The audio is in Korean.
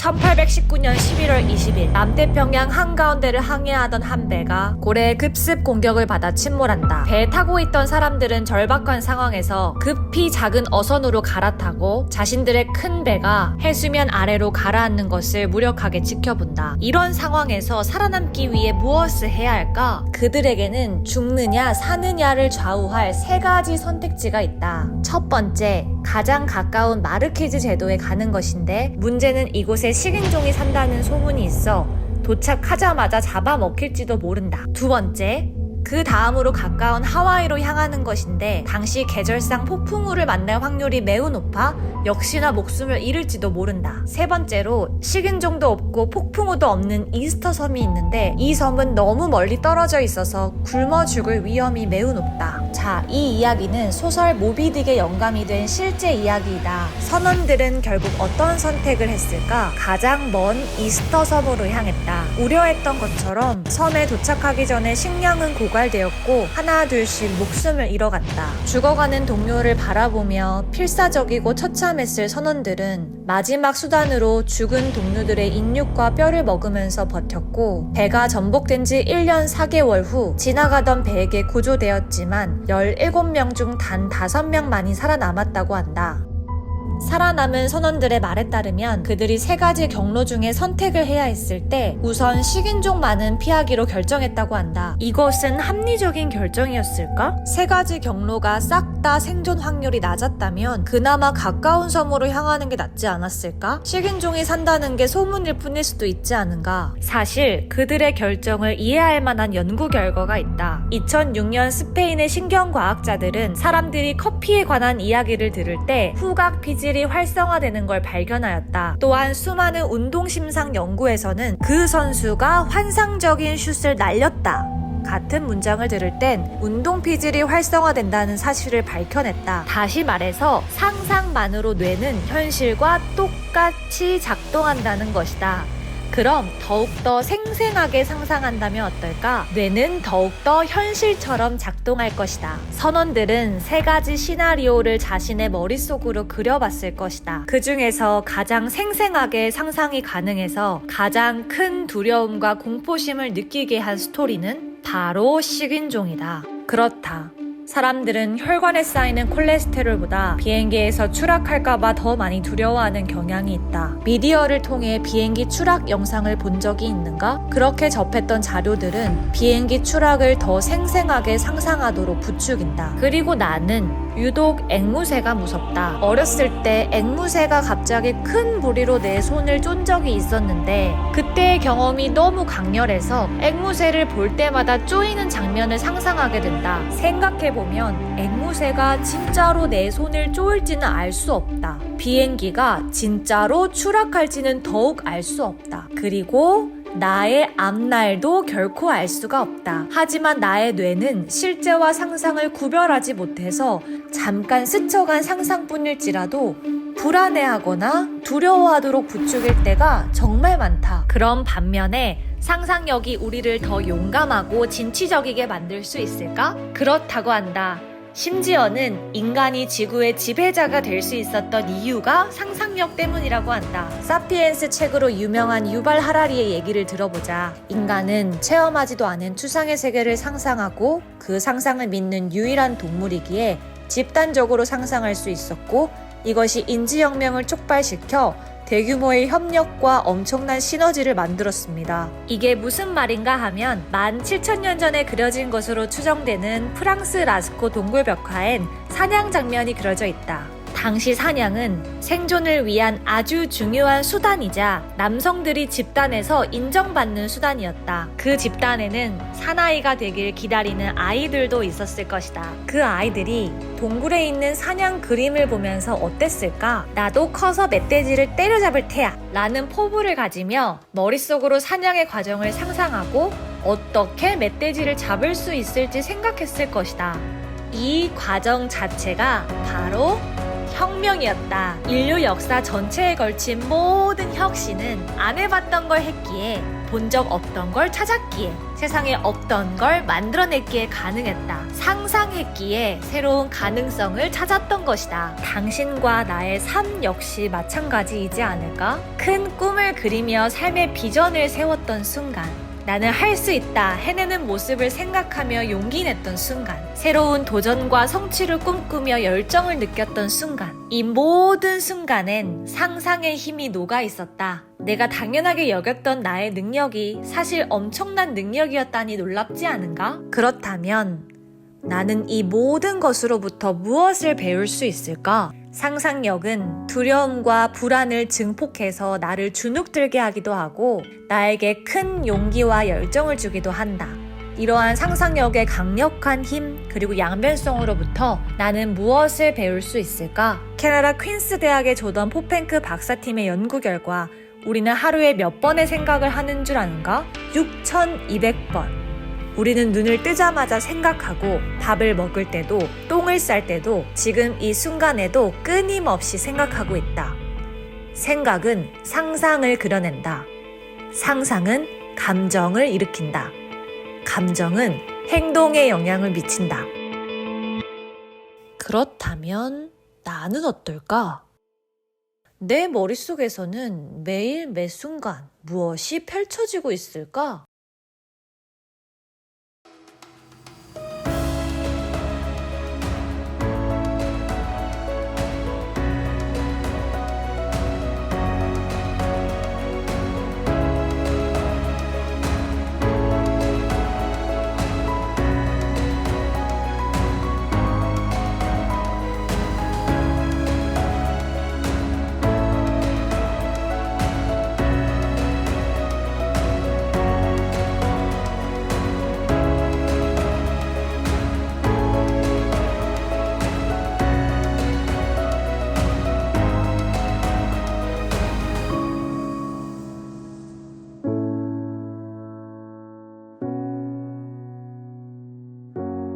1819년 11월 20일 남태평양 한가운데를 항해하던 한 배가 고래의 급습 공격을 받아 침몰한다. 배에 타고 있던 사람들은 절박한 상황에서 급히 작은 어선으로 갈아타고 자신들의 큰 배가 해수면 아래로 가라앉는 것을 무력하게 지켜본다. 이런 상황에서 살아남기 위해 무엇을 해야 할까? 그들에게는 죽느냐 사느냐를 좌우할 세 가지 선택지가 있다. 첫 번째, 가장 가까운 마르키즈 제도에 가는 것인데 문제는 이곳에 식인종이 산다는 소문이 있어 도착하자마자 잡아먹힐지도 모른다. 두 번째, 그 다음으로 가까운 하와이로 향하는 것인데 당시 계절상 폭풍우를 만날 확률이 매우 높아 역시나 목숨을 잃을지도 모른다. 세 번째로, 식인종도 없고 폭풍우도 없는 이스터 섬이 있는데 이 섬은 너무 멀리 떨어져 있어서 굶어 죽을 위험이 매우 높다. 자, 이 이야기는 소설 모비딕의 영감이 된 실제 이야기이다. 선원들은 결국 어떤 선택을 했을까? 가장 먼 이스터 섬으로 향했다. 우려했던 것처럼 섬에 도착하기 전에 식량은 고갈되었고 하나 둘씩 목숨을 잃어갔다. 죽어가는 동료를 바라보며 필사적이고 처참했을 선원들은 마지막 수단으로 죽은 동료들의 인육과 뼈를 먹으면서 버텼고 배가 전복된 지 1년 4개월 후 지나가던 배에게 구조되었지만 17명 중 단 5명만이 살아남았다고 한다. 살아남은 선원들의 말에 따르면 그들이 세 가지 경로 중에 선택을 해야 했을 때 우선 식인종만은 피하기로 결정했다고 한다. 이것은 합리적인 결정이었을까? 세 가지 경로가 싹 다 생존 확률이 낮았다면 그나마 가까운 섬으로 향하는 게 낫지 않았을까? 식인종이 산다는 게 소문일 뿐일 수도 있지 않은가? 사실 그들의 결정을 이해할 만한 연구 결과가 있다. 2006년 스페인의 신경과학자들은 사람들이 커피에 관한 이야기를 들을 때 후각 피질이 활성화되는 걸 발견하였다. 또한 수많은 운동심상 연구에서는 그 선수가 환상적인 슛을 날렸다 같은 문장을 들을 땐 운동 피질이 활성화된다는 사실을 밝혀냈다. 다시 말해서 상상만으로 뇌는 현실과 똑같이 작동한다는 것이다. 그럼 더욱더 생생하게 상상한다면 어떨까? 뇌는 더욱더 현실처럼 작동할 것이다. 선원들은 세 가지 시나리오를 자신의 머릿속으로 그려봤을 것이다. 그 중에서 가장 생생하게 상상이 가능해서 가장 큰 두려움과 공포심을 느끼게 한 스토리는 바로 식인종이다. 그렇다. 사람들은 혈관에 쌓이는 콜레스테롤보다 비행기에서 추락할까봐 더 많이 두려워하는 경향이 있다. 미디어를 통해 비행기 추락 영상을 본 적이 있는가? 그렇게 접했던 자료들은 비행기 추락을 더 생생하게 상상하도록 부추긴다. 그리고 나는 유독 앵무새가 무섭다. 어렸을 때 앵무새가 갑자기 큰 부리로 내 손을 쫀 적이 있었는데 그때의 경험이 너무 강렬해서 앵무새를 볼 때마다 쪼이는 장면을 상상하게 된다. 생각해보면 앵무새가 진짜로 내 손을 쪼을지는 알 수 없다. 비행기가 진짜로 추락할지는 더욱 알 수 없다. 그리고 나의 앞날도 결코 알 수가 없다. 하지만 나의 뇌는 실제와 상상을 구별하지 못해서 잠깐 스쳐간 상상뿐일지라도 불안해하거나 두려워하도록 부추길 때가 정말 많다. 그런 반면에 상상력이 우리를 더 용감하고 진취적이게 만들 수 있을까? 그렇다고 한다. 심지어는 인간이 지구의 지배자가 될 수 있었던 이유가 상상력 때문이라고 한다. 사피엔스 책으로 유명한 유발 하라리의 얘기를 들어보자. 인간은 체험하지도 않은 추상의 세계를 상상하고 그 상상을 믿는 유일한 동물이기에 집단적으로 상상할 수 있었고 이것이 인지혁명을 촉발시켜 대규모의 협력과 엄청난 시너지를 만들었습니다. 이게 무슨 말인가 하면 17,000년 전에 그려진 것으로 추정되는 프랑스 라스코 동굴벽화엔 사냥 장면이 그려져 있다. 당시 사냥은 생존을 위한 아주 중요한 수단이자 남성들이 집단에서 인정받는 수단이었다. 그 집단에는 사나이가 되길 기다리는 아이들도 있었을 것이다. 그 아이들이 동굴에 있는 사냥 그림을 보면서 어땠을까? 나도 커서 멧돼지를 때려잡을 테야 라는 포부를 가지며 머릿속으로 사냥의 과정을 상상하고 어떻게 멧돼지를 잡을 수 있을지 생각했을 것이다. 이 과정 자체가 바로 혁명이었다. 인류 역사 전체에 걸친 모든 혁신은 안 해봤던 걸 했기에 본 적 없던 걸 찾았기에, 세상에 없던 걸 만들어냈기에 가능했다. 상상했기에 새로운 가능성을 찾았던 것이다. 당신과 나의 삶 역시 마찬가지이지 않을까? 큰 꿈을 그리며 삶의 비전을 세웠던 순간, 나는 할 수 있다 해내는 모습을 생각하며 용기 냈던 순간, 새로운 도전과 성취를 꿈꾸며 열정을 느꼈던 순간, 이 모든 순간엔 상상의 힘이 녹아 있었다. 내가 당연하게 여겼던 나의 능력이 사실 엄청난 능력이었다니 놀랍지 않은가? 그렇다면 나는 이 모든 것으로부터 무엇을 배울 수 있을까? 상상력은 두려움과 불안을 증폭해서 나를 주눅들게 하기도 하고 나에게 큰 용기와 열정을 주기도 한다. 이러한 상상력의 강력한 힘 그리고 양면성으로부터 나는 무엇을 배울 수 있을까? 캐나다 퀸스 대학의 조던 포펜크 박사팀의 연구 결과 우리는 하루에 몇 번의 생각을 하는 줄 아는가? 6,200번. 우리는 눈을 뜨자마자 생각하고 밥을 먹을 때도 똥을 쌀 때도 지금 이 순간에도 끊임없이 생각하고 있다. 생각은 상상을 그려낸다. 상상은 감정을 일으킨다. 감정은 행동에 영향을 미친다. 그렇다면 나는 어떨까? 내 머릿속에서는 매일 매 순간 무엇이 펼쳐지고 있을까?